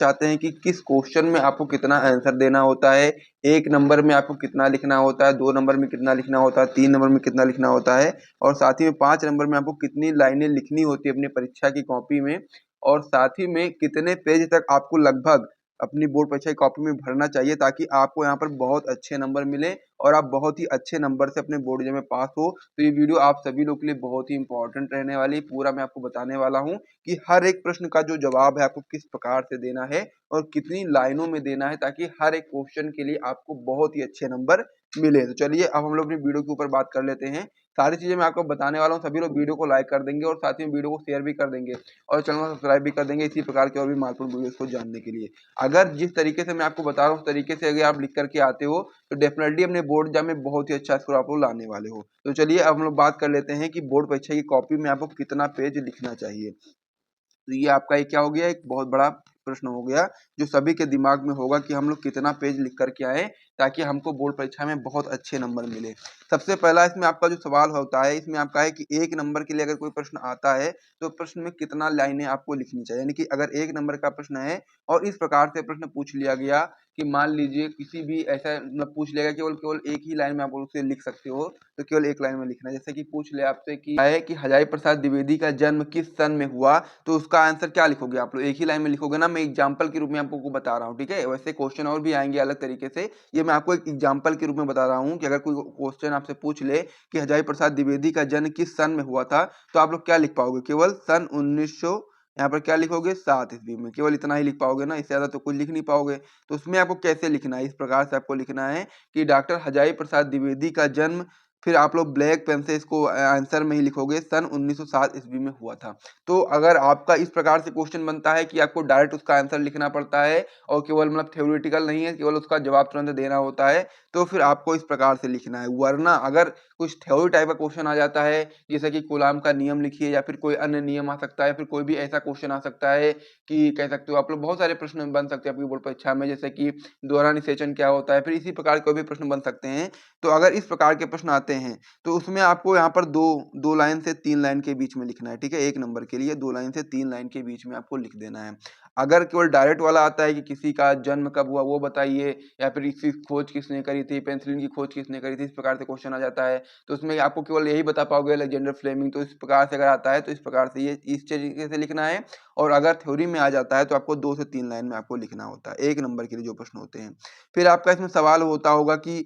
चाहते हैं कि किस क्वेश्चन में आपको कितना आंसर देना होता है, 1 नंबर में आपको कितना लिखना होता है, 2 नंबर में कितना लिखना होता है, 3 नंबर में कितना लिखना होता है और साथ ही में 5 नंबर में आपको कितनी लाइनें लिखनी होती है अपनी परीक्षा की कॉपी में और साथ ही में कितने पेज तक आपको लगभग अपनी बोर्ड परीक्षा की कॉपी में भरना चाहिए ताकि आपको यहाँ पर बहुत अच्छे नंबर मिले और आप बहुत ही अच्छे नंबर से अपने बोर्ड एग्जाम में पास हो। तो ये वीडियो आप सभी लोग के लिए बहुत ही इंपॉर्टेंट रहने वाली है। पूरा मैं आपको बताने वाला हूँ कि हर एक प्रश्न का जो जवाब है आपको किस प्रकार से देना है और कितनी लाइनों में देना है ताकि हर एक क्वेश्चन के लिए आपको बहुत ही अच्छे नंबर मिले। तो चलिए अब हम लोग अपनी वीडियो के ऊपर बात कर लेते हैं। सारी चीजें मैं आपको बताने वाला हूँ, सभी लोग वीडियो को लाइक कर देंगे और साथ ही में वीडियो को शेयर भी कर देंगे और चैनल को सब्सक्राइब भी कर देंगे इसी प्रकार के और भी महत्वपूर्ण वीडियोस को जानने के लिए। अगर जिस तरीके से मैं आपको बता रहा हूँ उस तरीके से अगर आप लिख करके आते हो तो डेफिनेटली अपने बोर्ड एग्जाम में बहुत ही अच्छा स्कोर आप लोग लाने वाले हो। तो चलिए अब हम लोग बात कर लेते हैं कि बोर्ड परीक्षा की कॉपी में आपको कितना पेज लिखना चाहिए। तो ये आपका एक क्या हो गया, एक बहुत बड़ा प्रश्न हो गया जो सभी के दिमाग में होगा कि हम लोग कितना पेज लिख करके आए ताकि हमको बोर्ड परीक्षा में बहुत अच्छे नंबर मिले। सबसे पहला इसमें आपका जो सवाल होता है इसमें आपका है कि 1 नंबर के लिए अगर कोई प्रश्न आता है तो प्रश्न में कितना लाइनें आपको लिखनी चाहिए। यानी कि अगर 1 नंबर का प्रश्न है और इस प्रकार से प्रश्न पूछ लिया गया कि मान लीजिए किसी भी ऐसा मतलब पूछ लिया गया केवल केवल एक ही लाइन में आप उसे लिख सकते हो तो केवल एक लाइन में लिखना है। जैसे कि पूछ ले आपसे कि है कि हजारी प्रसाद द्विवेदी का जन्म किस सन में हुआ, तो उसका आंसर क्या लिखोगे आप लोग, एक ही लाइन में लिखोगे ना। मैं एग्जांपल के रूप में आपको बता रहा हूँ, ठीक है। वैसे क्वेश्चन और भी आएंगे अलग तरीके से, ये मैं आपको एक एग्जांपल के रूप में बता रहा हूँ कि अगर कोई क्वेश्चन आपसे पूछ ले कि हजारी प्रसाद द्विवेदी का जन्म किस सन में हुआ था तो आप लोग क्या लिख पाओगे, केवल सन 1900 यहाँ पर क्या लिखोगे 7 ईस्वी में, केवल इतना ही लिख पाओगे ना, इससे ज्यादा तो कुछ लिख नहीं पाओगे। तो उसमें आपको कैसे लिखना है, इस प्रकार से आपको लिखना है कि डॉक्टर हजारी प्रसाद द्विवेदी का जन्म, फिर आप लोग ब्लैक पेन से इसको आंसर में ही लिखोगे सन 1907 ईस्वी में हुआ था। तो अगर आपका इस प्रकार से क्वेश्चन बनता है कि आपको डायरेक्ट उसका आंसर लिखना पड़ता है और केवल मतलब थ्योरेटिकल नहीं है, केवल उसका जवाब तुरंत देना होता है, तो फिर आपको इस प्रकार से लिखना है। वरना अगर कुछ थ्योरी टाइप का क्वेश्चन आ जाता है जैसे कि कूलाम का नियम लिखिए या फिर कोई अन्य नियम आ सकता है, फिर कोई भी ऐसा क्वेश्चन आ सकता है कि कह सकते हो आप लोग बहुत सारे प्रश्न बन सकते हैं आपकी बोर्ड परीक्षा में, जैसे कि दोहरा निषेचन क्या होता है, फिर इसी प्रकार के कोई भी प्रश्न बन सकते हैं। तो अगर इस प्रकार के प्रश्न आते हैं तो उसमें आपको यहाँ पर दो लाइन से 3 लाइन के बीच में लिखना है, ठीक है। 1 नंबर के लिए 2 लाइन से 3 लाइन के बीच में आपको लिख देना है। अगर केवल डायरेक्ट वाला आता है कि किसी का जन्म कब हुआ वो बताइए या फिर इसकी खोज किसने करी थी, पेनिसिलिन की खोज किसने करी थी, इस प्रकार से क्वेश्चन आ जाता है तो उसमें आपको केवल यही बता पाओगे अलेक्जेंडर फ्लेमिंग। तो इस प्रकार से अगर आता है तो इस प्रकार से ये इस तरीके से लिखना है। और अगर थ्योरी में आ जाता है तो आपको 2 से 3 लाइन में आपको लिखना होता है 1 नंबर के लिए जो प्रश्न होते हैं। फिर आपका इसमें सवाल होता होगा कि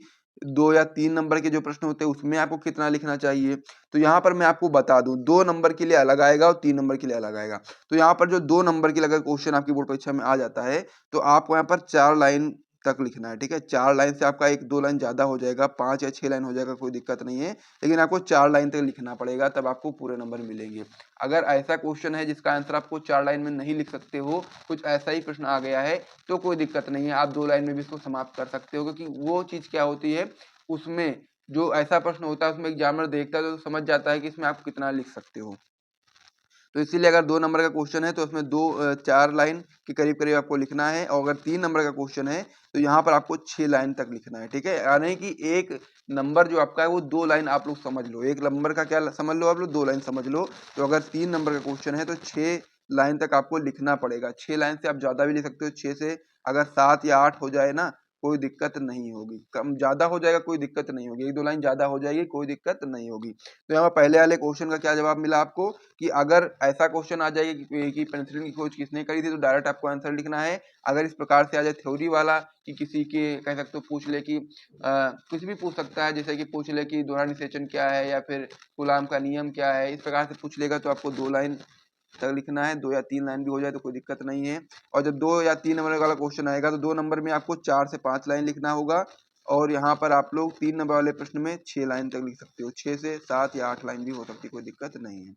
2 या 3 नंबर के जो प्रश्न होते हैं उसमें आपको कितना लिखना चाहिए। तो यहाँ पर मैं आपको बता दूं 2 नंबर के लिए अलग आएगा और 3 नंबर के लिए अलग आएगा। तो यहाँ पर जो 2 नंबर के लिए अगर क्वेश्चन आपकी बोर्ड परीक्षा में आ जाता है तो आपको यहाँ पर 4 लाइन तक लिखना है, ठीक है। 4 लाइन से आपका 1-2 लाइन ज्यादा हो जाएगा, 5 या 6 लाइन हो जाएगा, कोई दिक्कत नहीं है, लेकिन आपको 4 लाइन तक लिखना पड़ेगा तब आपको पूरे नंबर मिलेंगे। अगर ऐसा क्वेश्चन है जिसका आंसर आपको 4 लाइन में नहीं लिख सकते हो, कुछ ऐसा ही प्रश्न आ गया है तो कोई दिक्कत नहीं है, आप 2 लाइन में भी इसको समाप्त कर सकते हो। क्योंकि वो चीज क्या होती है उसमें जो ऐसा प्रश्न होता है उसमें एग्जामिनर देखता है तो समझ जाता है कि इसमें आप कितना लिख सकते हो। तो इसीलिए अगर 2 नंबर का क्वेश्चन है तो उसमें 4 लाइन के करीब करीब आपको लिखना है और अगर 3 नंबर का क्वेश्चन है तो यहाँ पर आपको 6 लाइन तक लिखना है, ठीक है। यानी कि 1 नंबर जो आपका है वो 2 लाइन आप लोग समझ लो, 1 नंबर का क्या समझ लो आप लोग 2 लाइन समझ लो। तो अगर 3 नंबर का क्वेश्चन है तो 6 लाइन तक आपको लिखना पड़ेगा। 6 लाइन से आप ज्यादा भी लिख सकते हो, 6 से अगर 7 या 8 हो जाए ना कोई दिक्कत नहीं होगी, कम ज्यादा हो जाएगा कोई दिक्कत नहीं होगी, 1-2 लाइन ज्यादा हो जाएगी कोई दिक्कत नहीं होगी। तो यहाँ पहले वाले क्वेश्चन का क्या जवाब मिला आपको कि अगर ऐसा क्वेश्चन आ जाए कि पेनिसिलिन की खोज किसने करी थी तो डायरेक्ट आपको आंसर लिखना है। अगर इस प्रकार से आ जाए थ्योरी वाला कि किसी के कह सकते हो पूछ ले कि कुछ भी पूछ सकता है, जैसे कि पूछ ले कि दोहरा निषेचन क्या है या फिर कूलाम का नियम क्या है, इस प्रकार से पूछ लेगा तो आपको 2 लाइन तक लिखना है, 2 या 3 लाइन भी हो जाए तो कोई दिक्कत नहीं है। और जब 2 या 3 नंबर वाला क्वेश्चन आएगा तो 2 नंबर में आपको 4 से 5 लाइन लिखना होगा और यहाँ पर आप लोग 3 नंबर वाले प्रश्न में 6 लाइन तक लिख सकते हो, 6 से 7 या 8 लाइन भी हो सकती है, कोई दिक्कत नहीं है।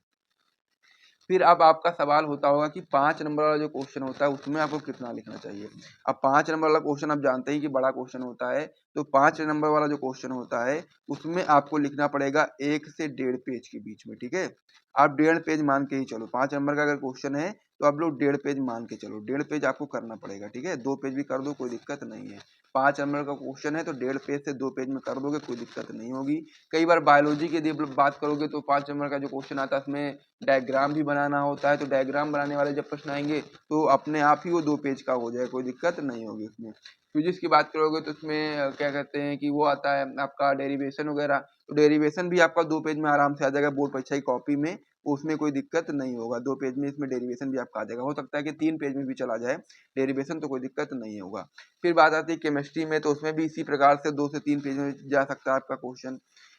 फिर अब आपका सवाल होता होगा कि 5 नंबर वाला जो क्वेश्चन होता है उसमें आपको कितना लिखना चाहिए। अब 5 नंबर वाला क्वेश्चन आप जानते हैं कि बड़ा क्वेश्चन होता है तो 5 नंबर वाला जो क्वेश्चन होता है उसमें आपको लिखना पड़ेगा 1 से 1.5 पेज के बीच में, ठीक है। आप 1.5 पेज मान के ही चलो, 5 नंबर का अगर क्वेश्चन है तो आप लोग 1.5 पेज मान के चलो, 1.5 पेज आपको करना पड़ेगा, ठीक है। 2 पेज भी कर दो कोई दिक्कत नहीं है। 5 नंबर का क्वेश्चन है तो 1.5 पेज से 2 पेज में कर दोगे, कोई दिक्कत नहीं होगी। कई बार बायोलॉजी की यदि बात करोगे तो 5 नंबर का जो क्वेश्चन आता है उसमें डायग्राम भी बनाना होता है, तो डायग्राम बनाने वाले जब प्रश्न आएंगे तो अपने आप ही वो 2 पेज का हो जाएगा, कोई दिक्कत नहीं होगी उसमें। फिजिक्स की बात करोगे तो उसमें क्या कहते हैं कि वो आता है आपका डेरिवेशन वगैरह, तो डेरिवेशन भी आपका 2 पेज में आराम से आ जाएगा बोर्ड परीक्षा की कॉपी में, उसमें कोई दिक्कत नहीं होगा। 2 पेज में इसमें डेरिवेशन भी आपका आ जाएगा, हो सकता है कि 3 पेज में भी चला जाए डेरिवेशन, तो कोई दिक्कत नहीं होगा। फिर बात आती है केमिस्ट्री में, तो उसमें भी इसी प्रकार से 2 से 3 पेज में जा सकता है आपका क्वेश्चन,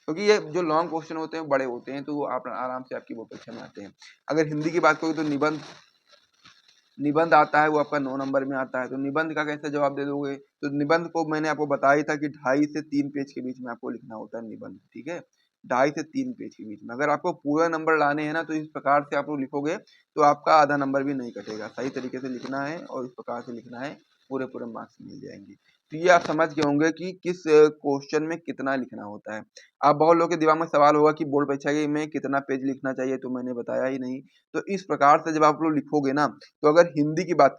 क्योंकि ये जो लॉन्ग क्वेश्चन होते हैं बड़े होते हैं, तो वो आप आराम से आपकी बोर्ड परीक्षा में आते हैं। अगर हिंदी की बात करोगे तो निबंध निबंध आता है, वो आपका 9 नंबर में आता है, तो निबंध का कैसे जवाब दे दोगे? तो निबंध को मैंने आपको बताया ही था कि 2.5 से 3 पेज के बीच में आपको लिखना होता है निबंध, ठीक है। 2.5 से 3 पेज के बीच में अगर आपको पूरा नंबर लाने हैं ना, तो इस प्रकार से आप लोग लिखोगे तो आपका आधा नंबर भी नहीं कटेगा। सही तरीके से लिखना है और इस प्रकार से लिखना है, पूरे पूरे मार्क्स मिल जाएंगे। तो ये आप समझ गए होंगे कि किस क्वेश्चन में कितना लिखना होता है। अब बहुत लोगों के दिमाग में सवाल होगा कि बोर्ड परीक्षा में कितना पेज लिखना चाहिए, तो मैंने बताया ही नहीं। तो इस प्रकार से जब आप लोग लिखोगे ना, तो अगर हिंदी की बात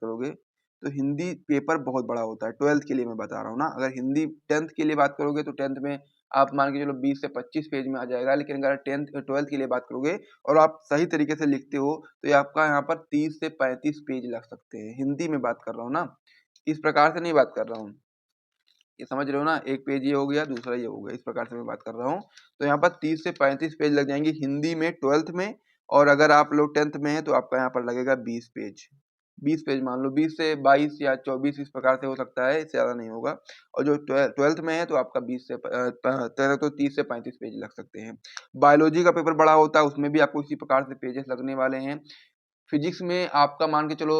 करोगे तो हिंदी पेपर बहुत बड़ा होता है, 12th के लिए मैं बता रहा हूँ ना। अगर हिंदी 10th के लिए बात करोगे तो 10th में आप मान के चलो 20 से 25 पेज में आ जाएगा, लेकिन अगर 12th के लिए बात करोगे और आप सही तरीके से लिखते हो तो ये आपका यहाँ पर 30 से 35 पेज लग सकते हैं। हिंदी में बात कर रहा हूँ ना, इस प्रकार से नहीं बात कर रहा हूँ। ये समझ रहे हो ना, एक पेज ये हो गया, दूसरा ये हो गया, इस प्रकार से मैं बात कर रहा हूँ। तो यहाँ पर 30 से 35 पेज लग जाएंगे हिंदी में 12th में, और अगर आप लोग 10th में हैं तो आपका यहाँ पर लगेगा 20 पेज। 20 पेज मान लो, 20 से 22 या 24 इस प्रकार से हो सकता है, इससे ज़्यादा नहीं होगा। और जो 12th में है तो आपका 20 से 30 से 35 पेज लग सकते हैं। बायोलॉजी का पेपर बड़ा होता है, उसमें भी आपको इसी प्रकार से पेजेस लगने वाले हैं। फिजिक्स में आपका मान के चलो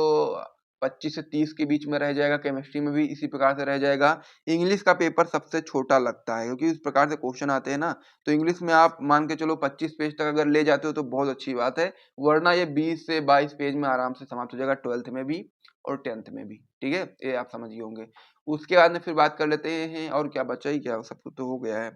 25 से 30 के बीच में रह जाएगा, केमिस्ट्री में भी इसी प्रकार से रह जाएगा। इंग्लिश का पेपर सबसे छोटा लगता है, क्योंकि इस प्रकार से क्वेश्चन आते हैं ना, तो इंग्लिश में आप मान के चलो 25 पेज तक अगर ले जाते हो तो बहुत अच्छी बात है, वरना ये 20 से 22 पेज में आराम से समाप्त हो जाएगा, 12th में भी और 10th में भी, ठीक है। ये आप समझ गए होंगे। उसके बाद में फिर बात कर लेते हैं, और क्या बचा ही क्या, सब कुछ तो हो गया है।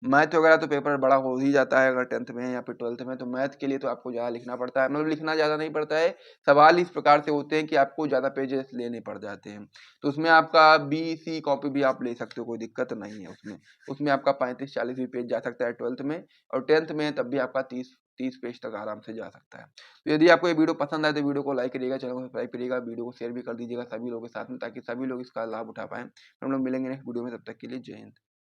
मैथ वगैरह तो पेपर बड़ा हो ही जाता है अगर 10th में या फिर 12th में, तो मैथ के लिए तो आपको ज़्यादा लिखना पड़ता है, मतलब लिखना ज़्यादा नहीं पड़ता है, सवाल इस प्रकार से होते हैं कि आपको ज़्यादा पेजेस लेने पड़ जाते हैं। तो उसमें आपका बी सी कॉपी भी आप ले सकते हो, कोई दिक्कत नहीं है उसमें। उसमें आपका 35-40 भी पेज जा सकता है 12th में, और 10th में तब भी आपका 30 पेज तक आराम से जा सकता है। तो यदि आपको ये वीडियो पसंद आए तो वीडियो को लाइक करिएगा, चैनल को सब्सक्राइब करिएगा, वीडियो को शेयर भी कर दीजिएगा सभी लोगों के साथ में, ताकि सभी लोग इसका लाभ उठा पाएँ। हम लोग मिलेंगे नेक्स्ट वीडियो में, तब तक के लिए जय हिंद।